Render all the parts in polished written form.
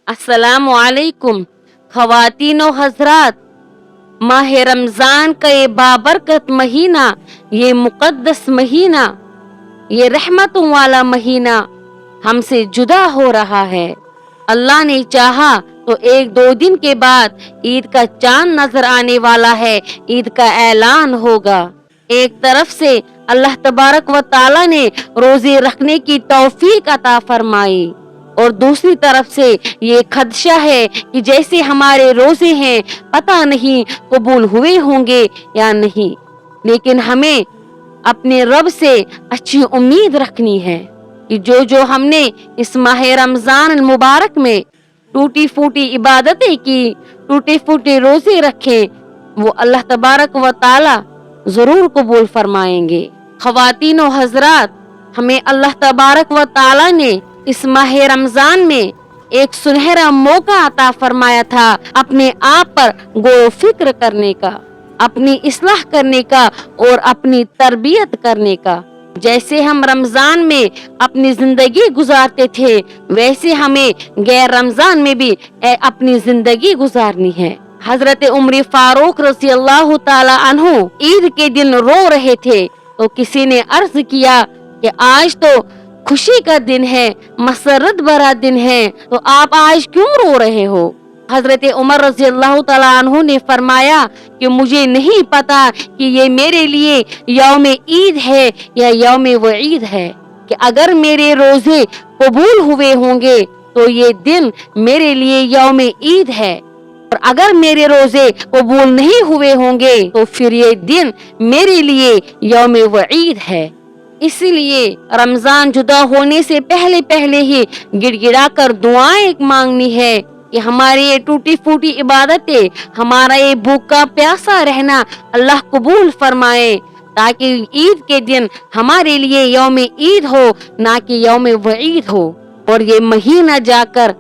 अस्सलामु अलैकुम ख़वातीन व हज़रात। माह रमज़ान का ये बाबरकत महीना, ये मुक़द्दस महीना, ये रहमतों वाला महीना हमसे जुदा हो रहा है। अल्लाह ने चाहा तो एक दो दिन के बाद ईद का चांद नजर आने वाला है, ईद का ऐलान होगा। एक तरफ से अल्लाह तबारक व ताला ने रोजे रखने की तौफीक अता फरमाई और दूसरी तरफ से ये खदशा है कि जैसे हमारे रोजे हैं पता नहीं कबूल हुए होंगे या नहीं, लेकिन हमें अपने रब से अच्छी उम्मीद रखनी है कि जो हमने इस माह रमजान मुबारक में टूटी फूटी इबादतें की, टूटे फूटे रोजे रखे, वो अल्लाह तबारक व ताला जरूर कबूल फरमाएंगे। ख़वातीन व हज़रात, हमें अल्लाह तबारक व ताला ने इस माह रमजान में एक सुनहरा मौका अता फरमाया था अपने आप पर गौर फिक्र करने का, अपनी इस्लाह करने का और अपनी तरबियत करने का। जैसे हम रमजान में अपनी जिंदगी गुजारते थे, वैसे हमें गैर रमजान में भी अपनी जिंदगी गुजारनी है। हजरत उमर फारूक रज़ी अल्लाह ताला अन्हु ईद के दिन रो रहे थे, तो किसी ने अर्ज किया कि आज तो खुशी का दिन है, मसरत भरा दिन है, तो आप आज क्यों रो रहे हो? हजरत उमर रज़ी अल्लाह ताला अन्हु ने फरमाया कि मुझे नहीं पता कि ये मेरे लिए यौम ईद है या यौम वईद है, कि अगर मेरे रोजे कबूल हुए होंगे तो ये दिन मेरे लिए यौम ईद है, और अगर मेरे रोजे कबूल नहीं हुए होंगे तो फिर ये दिन मेरे लिए यौम वईद है। इसीलिए रमजान जुदा होने से पहले पहले ही गिड़गिड़ा कर दुआएं मांगनी है कि हमारी ये टूटी फूटी इबादतें, हमारा ये भूखा प्यासा रहना अल्लाह कबूल फरमाए, ताकि ईद के दिन हमारे लिए यौम ईद हो ना कि यौम वईद हो, और ये महीना जाकर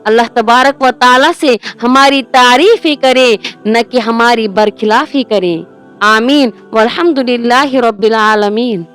अल्लाह तबारक व ताला से हमारी तारीफ ही करे न कि हमारी बरखिलाफी करें। आमीन वल्हम्दुलिल्लाहि रब्बिल आलमीन।